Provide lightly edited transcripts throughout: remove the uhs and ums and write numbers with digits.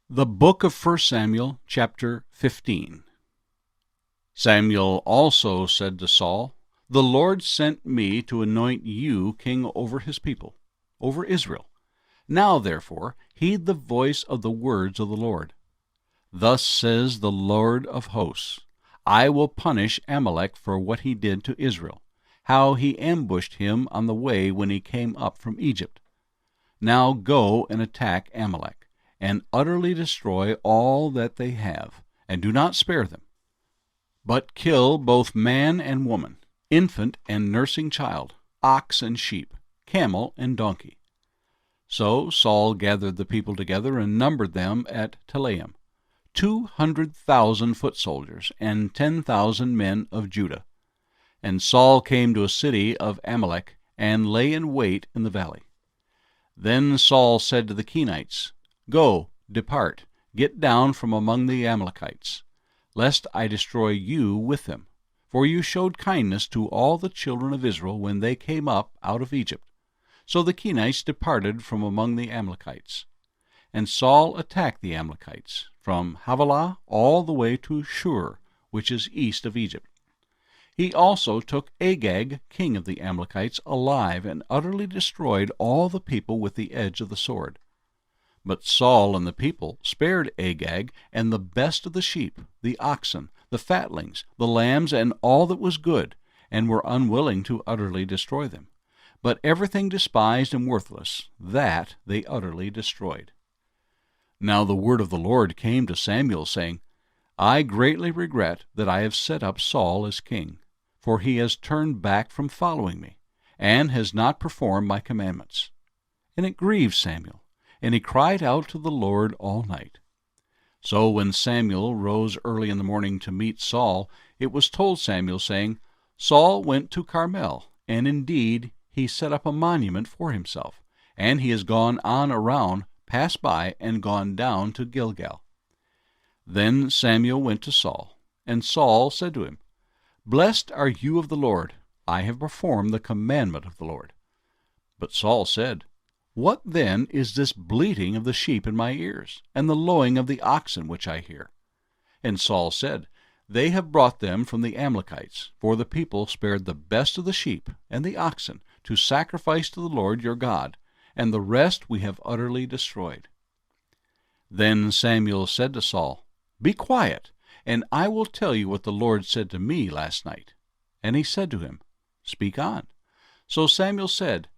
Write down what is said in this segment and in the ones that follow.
The book of 1 Samuel, chapter 15. Samuel also said to Saul, "The Lord sent me to anoint you king over his people, over Israel. Now, therefore, heed the voice of the words of the Lord. Thus says the Lord of hosts, I will punish Amalek for what he did to Israel, how he ambushed him on the way when he came up from Egypt. Now go and attack Amalek, and utterly destroy all that they have, and do not spare them, but kill both man and woman, infant and nursing child, ox and sheep, camel and donkey." So Saul gathered the people together and numbered them at Telaim, 200,000 foot soldiers, and 10,000 men of Judah. And Saul came to a city of Amalek, and lay in wait in the valley. Then Saul said to the Kenites, "Go, depart, get down from among the Amalekites, lest I destroy you with them. For you showed kindness to all the children of Israel when they came up out of Egypt." So the Kenites departed from among the Amalekites. And Saul attacked the Amalekites, from Havilah all the way to Shur, which is east of Egypt. He also took Agag, king of the Amalekites, alive, and utterly destroyed all the people with the edge of the sword. But Saul and the people spared Agag and the best of the sheep, the oxen, the fatlings, the lambs, and all that was good, and were unwilling to utterly destroy them. But everything despised and worthless, that they utterly destroyed. Now the word of the Lord came to Samuel, saying, "I greatly regret that I have set up Saul as king, for he has turned back from following me, and has not performed my commandments." And it grieved Samuel, and he cried out to the Lord all night. So when Samuel rose early in the morning to meet Saul, it was told Samuel, saying, "Saul went to Carmel, and indeed he set up a monument for himself, and he has gone on around, passed by, and gone down to Gilgal." Then Samuel went to Saul, and Saul said to him, "Blessed are you of the Lord. I have performed the commandment of the Lord." But Saul said, "What then is this bleating of the sheep in my ears, and the lowing of the oxen which I hear?" And Saul said, "They have brought them from the Amalekites, for the people spared the best of the sheep and the oxen to sacrifice to the Lord your God, and the rest we have utterly destroyed." Then Samuel said to Saul, "Be quiet, and I will tell you what the Lord said to me last night." And he said to him, "Speak on." So Samuel said,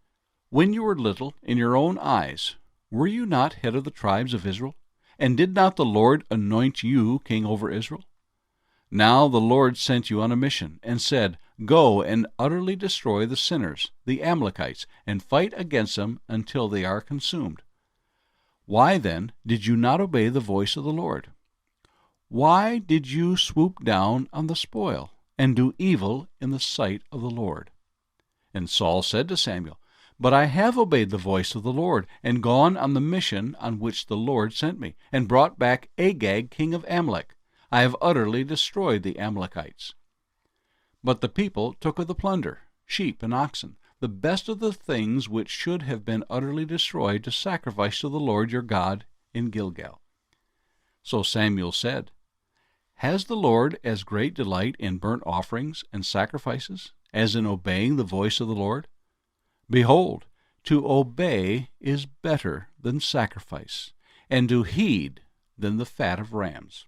"When you were little in your own eyes, were you not head of the tribes of Israel? And did not the Lord anoint you king over Israel? Now the Lord sent you on a mission, and said, 'Go and utterly destroy the sinners, the Amalekites, and fight against them until they are consumed.' Why then did you not obey the voice of the Lord? Why did you swoop down on the spoil, and do evil in the sight of the Lord?" And Saul said to Samuel, "But I have obeyed the voice of the Lord, and gone on the mission on which the Lord sent me, and brought back Agag, king of Amalek. I have utterly destroyed the Amalekites." But the people took of the plunder, sheep and oxen, the best of the things which should have been utterly destroyed, to sacrifice to the Lord your God in Gilgal. So Samuel said, "Has the Lord as great delight in burnt offerings and sacrifices as in obeying the voice of the Lord? Behold, to obey is better than sacrifice, and to heed than the fat of rams.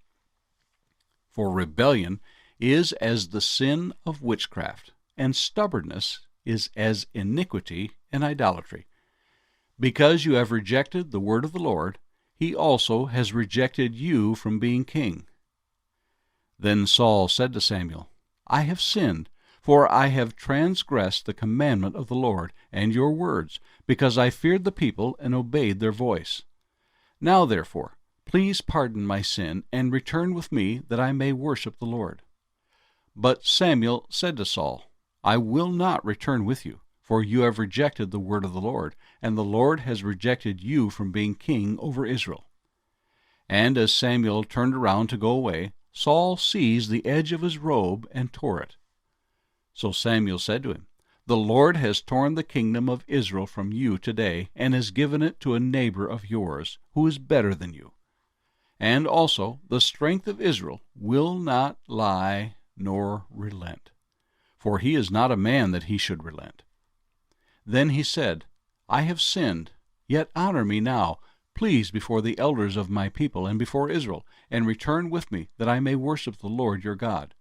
For rebellion is as the sin of witchcraft, and stubbornness is as iniquity and idolatry. Because you have rejected the word of the Lord, he also has rejected you from being king." Then Saul said to Samuel, "I have sinned, for I have transgressed the commandment of the Lord and your words, because I feared the people and obeyed their voice. Now therefore, please pardon my sin, and return with me, that I may worship the Lord." But Samuel said to Saul, "I will not return with you, for you have rejected the word of the Lord, and the Lord has rejected you from being king over Israel." And as Samuel turned around to go away, Saul seized the edge of his robe and tore it. So Samuel said to him, "The Lord has torn the kingdom of Israel from you today, and has given it to a neighbor of yours, who is better than you." And also the strength of Israel will not lie nor relent, for he is not a man that he should relent. Then he said, I have sinned, yet honor me now, please, before the elders of my people and before Israel, and return with me, that I may worship the Lord your God.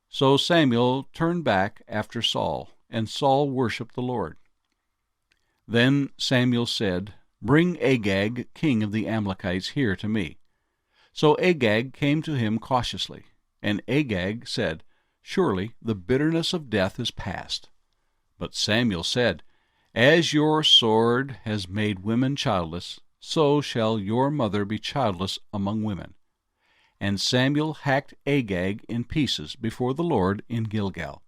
So Samuel turned back after Saul, and Saul worshipped the Lord. Then Samuel said, Bring Agag, king of the Amalekites, here to me. So Agag came to him cautiously, and Agag said, Surely the bitterness of death is past. But Samuel said, As your sword has made women childless, so shall your mother be childless among women. And Samuel hacked Agag in pieces before the Lord in Gilgal.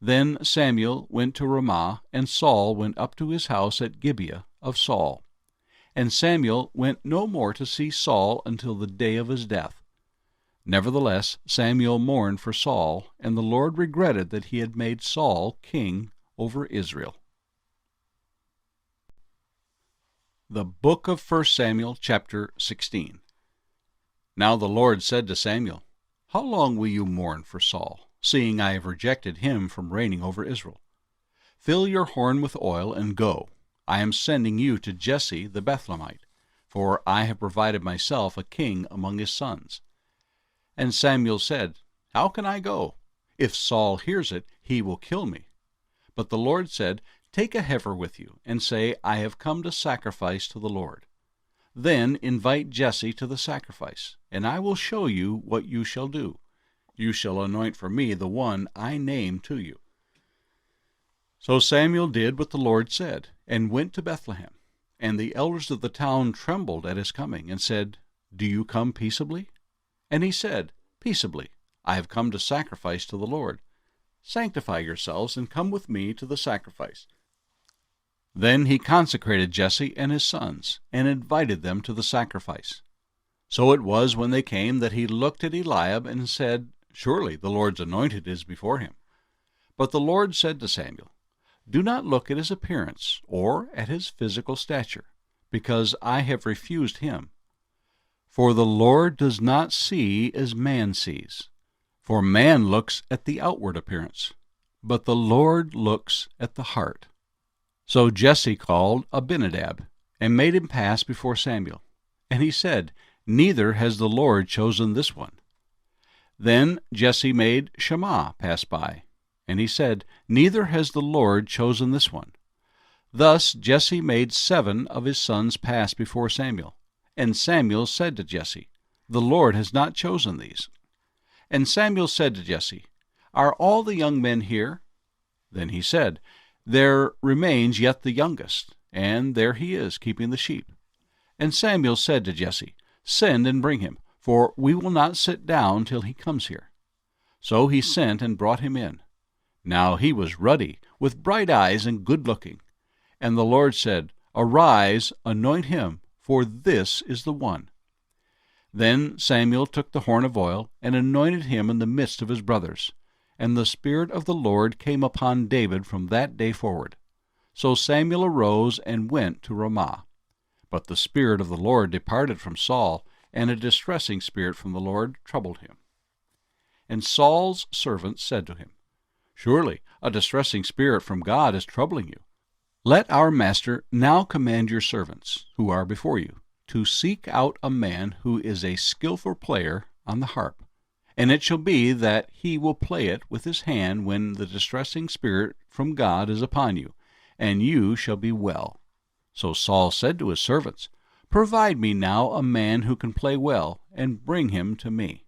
Then Samuel went to Ramah, and Saul went up to his house at Gibeah of Saul. And Samuel went no more to see Saul until the day of his death. Nevertheless Samuel mourned for Saul, and the Lord regretted that he had made Saul king over Israel. The book of 1 Samuel, chapter 16. Now the Lord said to Samuel, How long will you mourn for Saul, seeing I have rejected him from reigning over Israel? Fill your horn with oil and go. I am sending you to Jesse the Bethlehemite, for I have provided myself a king among his sons. And Samuel said, How can I go? If Saul hears it, he will kill me. But the Lord said, Take a heifer with you, and say, I have come to sacrifice to the Lord. Then invite Jesse to the sacrifice, and I will show you what you shall do. You shall anoint for me the one I name to you. So Samuel did what the Lord said, and went to Bethlehem. And the elders of the town trembled at his coming, and said, Do you come peaceably? And he said, Peaceably. I have come to sacrifice to the Lord. Sanctify yourselves, and come with me to the sacrifice. Then he consecrated Jesse and his sons, and invited them to the sacrifice. So it was when they came that he looked at Eliab and said, Surely the Lord's anointed is before him. But the Lord said to Samuel, Do not look at his appearance, or at his physical stature, because I have refused him. For the Lord does not see as man sees. For man looks at the outward appearance, but the Lord looks at the heart. So Jesse called Abinadab, and made him pass before Samuel. And he said, Neither has the Lord chosen this one. Then Jesse made Shammah pass by, and he said, Neither has the Lord chosen this one. Thus Jesse made 7 of his sons pass before Samuel. And Samuel said to Jesse, The Lord has not chosen these. And Samuel said to Jesse, Are all the young men here? Then he said, There remains yet the youngest, and there he is, keeping the sheep. And Samuel said to Jesse, Send and bring him, for we will not sit down till he comes here. So he sent and brought him in. Now he was ruddy, with bright eyes and good-looking. And the Lord said, Arise, anoint him, for this is the one. Then Samuel took the horn of oil, and anointed him in the midst of his brothers. And the Spirit of the Lord came upon David from that day forward. So Samuel arose and went to Ramah. But the Spirit of the Lord departed from Saul, and a distressing spirit from the Lord troubled him. And Saul's servants said to him, Surely a distressing spirit from God is troubling you. Let our master now command your servants, who are before you, to seek out a man who is a skillful player on the harp. And it shall be that he will play it with his hand when the distressing spirit from God is upon you, and you shall be well. So Saul said to his servants, Provide me now a man who can play well, and bring him to me.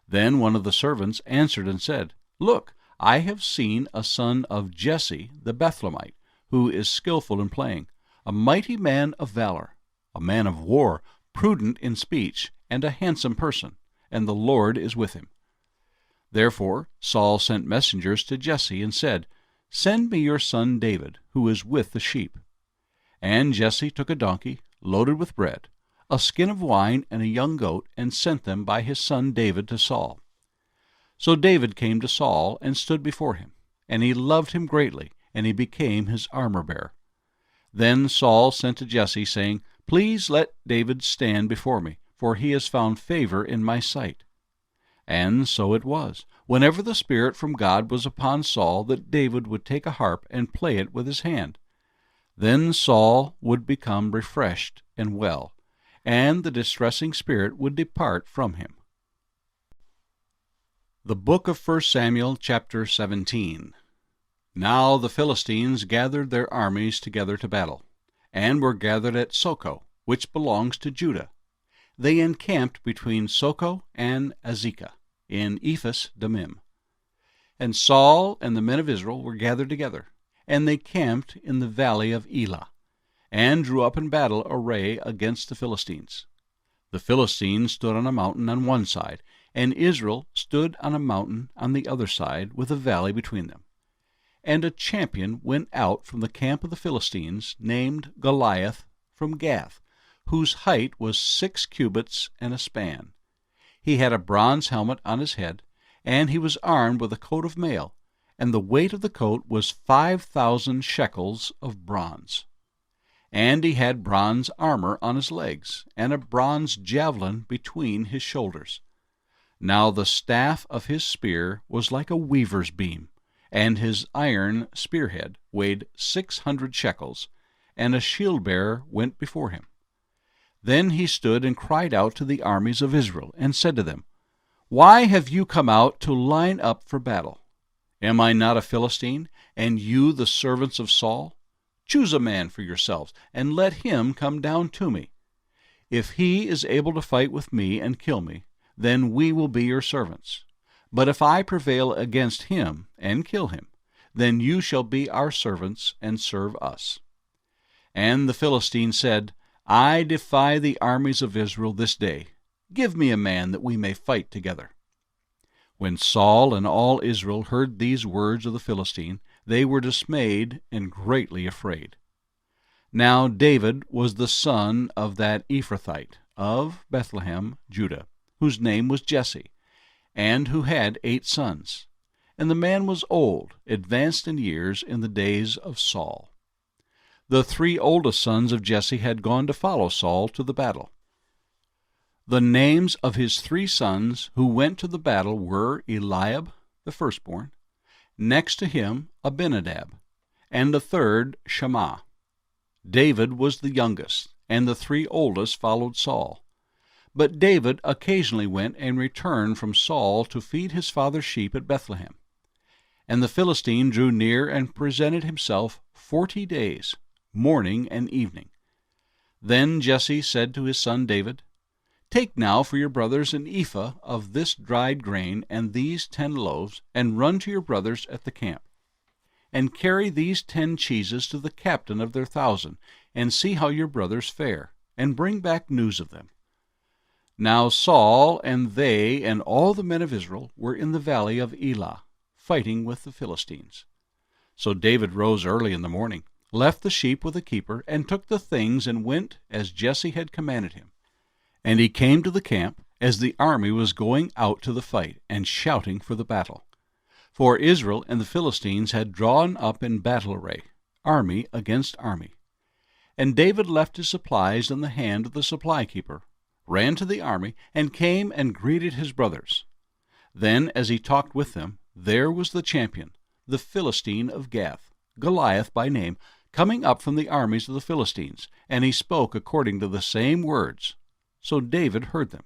Then one of the servants answered and said, Look, I have seen a son of Jesse the Bethlehemite, who is skillful in playing, a mighty man of valor, a man of war, prudent in speech, and a handsome person, and the Lord is with him. Therefore Saul sent messengers to Jesse and said, Send me your son David, who is with the sheep. And Jesse took a donkey, loaded with bread, a skin of wine, and a young goat, and sent them by his son David to Saul. So David came to Saul and stood before him, and he loved him greatly, and he became his armor-bearer. Then Saul sent to Jesse, saying, Please let David stand before me, for he has found favor in my sight. And so it was, whenever the Spirit from God was upon Saul, that David would take a harp and play it with his hand. Then Saul would become refreshed and well, and the distressing spirit would depart from him. The book of 1 Samuel, chapter 17. Now the Philistines gathered their armies together to battle, and were gathered at Socoh, which belongs to Judah. They encamped between Socoh and Azekah, in Ephes Dammim. And Saul and the men of Israel were gathered together, and they camped in the valley of Elah, and drew up in battle array against the Philistines. The Philistines stood on a mountain on one side, and Israel stood on a mountain on the other side, with a valley between them. And a champion went out from the camp of the Philistines, named Goliath, from Gath, whose height was 6 cubits and a span. He had a bronze helmet on his head, and he was armed with a coat of mail, and the weight of the coat was 5,000 shekels of bronze. And he had bronze armor on his legs, and a bronze javelin between his shoulders. Now the staff of his spear was like a weaver's beam, and his iron spearhead weighed 600 shekels, and a shield-bearer went before him. Then he stood and cried out to the armies of Israel, and said to them, Why have you come out to line up for battle? Am I not a Philistine, and you the servants of Saul? Choose a man for yourselves, and let him come down to me. If he is able to fight with me and kill me, then we will be your servants. But if I prevail against him and kill him, then you shall be our servants and serve us. And the Philistine said, I defy the armies of Israel this day. Give me a man that we may fight together. When Saul and all Israel heard these words of the Philistine, they were dismayed and greatly afraid. Now David was the son of that Ephrathite of Bethlehem, Judah, whose name was Jesse, and who had 8 sons. And the man was old, advanced in years, in the days of Saul. The 3 oldest sons of Jesse had gone to follow Saul to the battle. The names of his 3 sons who went to the battle were Eliab, the firstborn, next to him Abinadab, and the third Shammah. David was the youngest, and the 3 oldest followed Saul. But David occasionally went and returned from Saul to feed his father's sheep at Bethlehem. And the Philistine drew near and presented himself 40 days, morning and evening. Then Jesse said to his son David, Take now for your brothers an ephah of this dried grain and these 10 loaves, and run to your brothers at the camp. And carry these 10 cheeses to the captain of their 1,000, and see how your brothers fare, and bring back news of them. Now Saul and they and all the men of Israel were in the valley of Elah, fighting with the Philistines. So David rose early in the morning, left the sheep with the keeper, and took the things, and went as Jesse had commanded him. And he came to the camp as the army was going out to the fight, and shouting for the battle. For Israel and the Philistines had drawn up in battle array, army against army. And David left his supplies in the hand of the supply keeper, ran to the army, and came and greeted his brothers. Then, as he talked with them, there was the champion, the Philistine of Gath, Goliath by name, coming up from the armies of the Philistines, and he spoke according to the same words. So David heard them.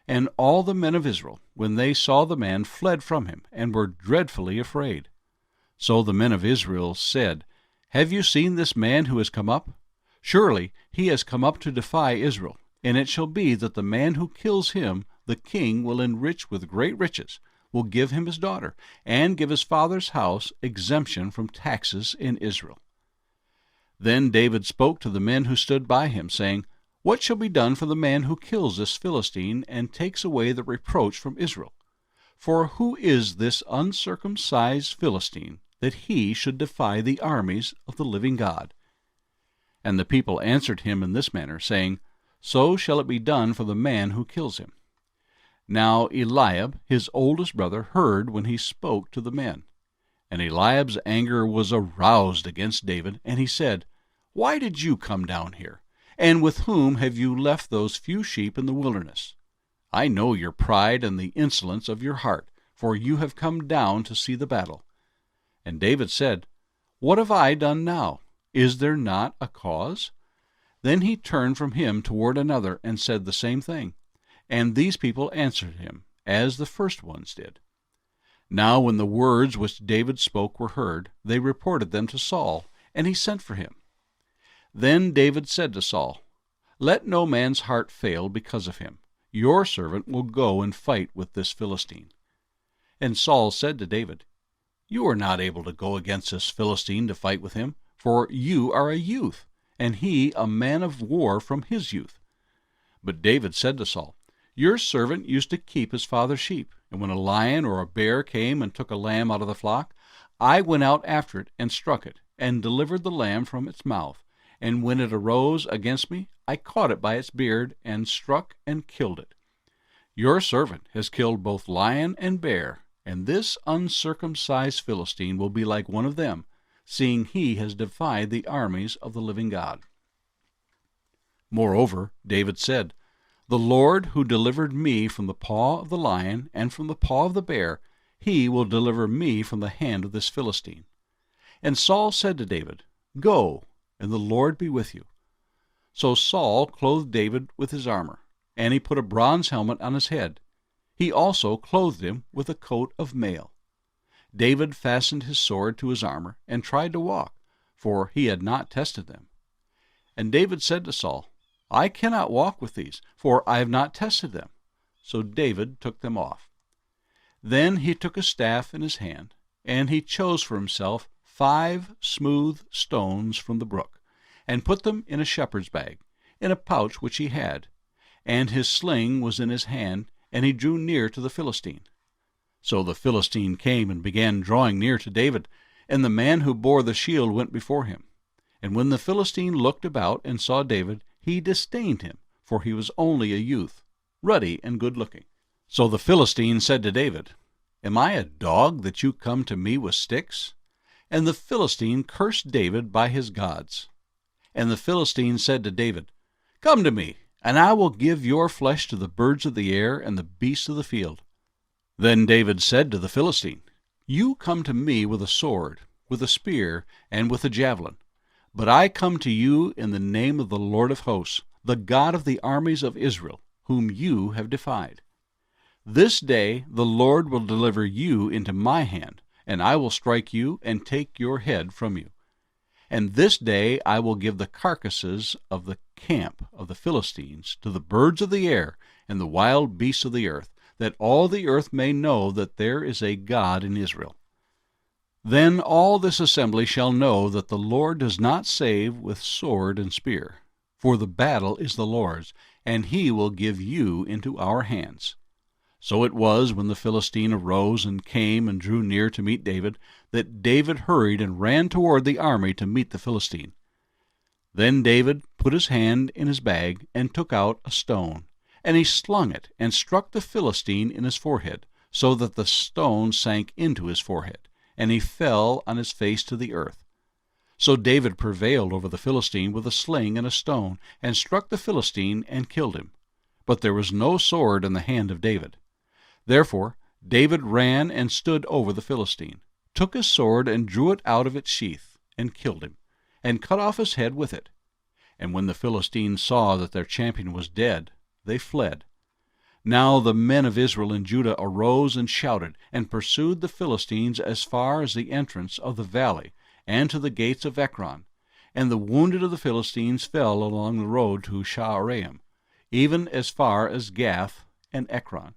And all the men of Israel, when they saw the man, fled from him, and were dreadfully afraid. So the men of Israel said, Have you seen this man who has come up? Surely he has come up to defy Israel. And it shall be that the man who kills him, the king will enrich with great riches, will give him his daughter, and give his father's house exemption from taxes in Israel. Then David spoke to the men who stood by him, saying, What shall be done for the man who kills this Philistine, and takes away the reproach from Israel? For who is this uncircumcised Philistine, that he should defy the armies of the living God? And the people answered him in this manner, saying, So shall it be done for the man who kills him. Now Eliab, his oldest brother, heard when he spoke to the men. And Eliab's anger was aroused against David, and he said, Why did you come down here? And with whom have you left those few sheep in the wilderness? I know your pride and the insolence of your heart, for you have come down to see the battle. And David said, What have I done now? Is there not a cause? Then he turned from him toward another, and said the same thing. And these people answered him, as the first ones did. Now when the words which David spoke were heard, they reported them to Saul, and he sent for him. Then David said to Saul, Let no man's heart fail because of him. Your servant will go and fight with this Philistine. And Saul said to David, You are not able to go against this Philistine to fight with him, for you are a youth, and he a man of war from his youth. But David said to Saul, Your servant used to keep his father's sheep, and when a lion or a bear came and took a lamb out of the flock, I went out after it and struck it, and delivered the lamb from its mouth. And when it arose against me, I caught it by its beard, and struck and killed it. Your servant has killed both lion and bear, and this uncircumcised Philistine will be like one of them, seeing he has defied the armies of the living God. Moreover, David said, The Lord who delivered me from the paw of the lion and from the paw of the bear, he will deliver me from the hand of this Philistine. And Saul said to David, Go, and the Lord be with you. So Saul clothed David with his armor, and he put a bronze helmet on his head. He also clothed him with a coat of mail. David fastened his sword to his armor, and tried to walk, for he had not tested them. And David said to Saul, I cannot walk with these, for I have not tested them. So David took them off. Then he took a staff in his hand, and he chose for himself 5 smooth stones from the brook, and put them in a shepherd's bag, in a pouch which he had. And his sling was in his hand, and he drew near to the Philistine. So the Philistine came and began drawing near to David, and the man who bore the shield went before him. And when the Philistine looked about and saw David, he disdained him, for he was only a youth, ruddy and good-looking. So the Philistine said to David, Am I a dog that you come to me with sticks? And the Philistine cursed David by his gods. And the Philistine said to David, Come to me, and I will give your flesh to the birds of the air and the beasts of the field. Then David said to the Philistine, You come to me with a sword, with a spear, and with a javelin. But I come to you in the name of the Lord of hosts, the God of the armies of Israel, whom you have defied. This day the Lord will deliver you into my hand, and I will strike you and take your head from you. And this day I will give the carcasses of the camp of the Philistines to the birds of the air and the wild beasts of the earth, that all the earth may know that there is a God in Israel. Then all this assembly shall know that the Lord does not save with sword and spear, for the battle is the Lord's, and he will give you into our hands. So it was, when the Philistine arose and came and drew near to meet David, that David hurried and ran toward the army to meet the Philistine. Then David put his hand in his bag and took out a stone, and he slung it and struck the Philistine in his forehead, so that the stone sank into his forehead, and he fell on his face to the earth. So David prevailed over the Philistine with a sling and a stone, and struck the Philistine and killed him. But there was no sword in the hand of David. Therefore David ran and stood over the Philistine, took his sword and drew it out of its sheath, and killed him, and cut off his head with it. And when the Philistines saw that their champion was dead, they fled. Now the men of Israel and Judah arose and shouted, and pursued the Philistines as far as the entrance of the valley, and to the gates of Ekron. And the wounded of the Philistines fell along the road to Shaaraim, even as far as Gath and Ekron.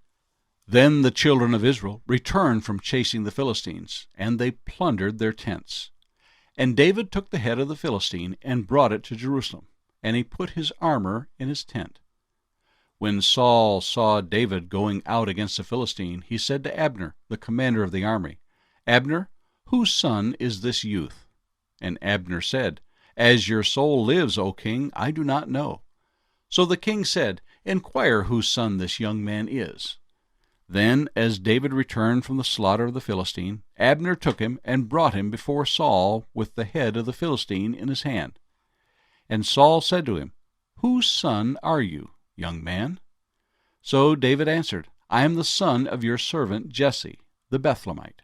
Then the children of Israel returned from chasing the Philistines, and they plundered their tents. And David took the head of the Philistine and brought it to Jerusalem, and he put his armor in his tent. When Saul saw David going out against the Philistine, he said to Abner, the commander of the army, Abner, whose son is this youth? And Abner said, As your soul lives, O king, I do not know. So the king said, Inquire whose son this young man is. Then, as David returned from the slaughter of the Philistine, Abner took him and brought him before Saul with the head of the Philistine in his hand. And Saul said to him, Whose son are you, young man?" So David answered, "I am the son of your servant Jesse, the Bethlehemite."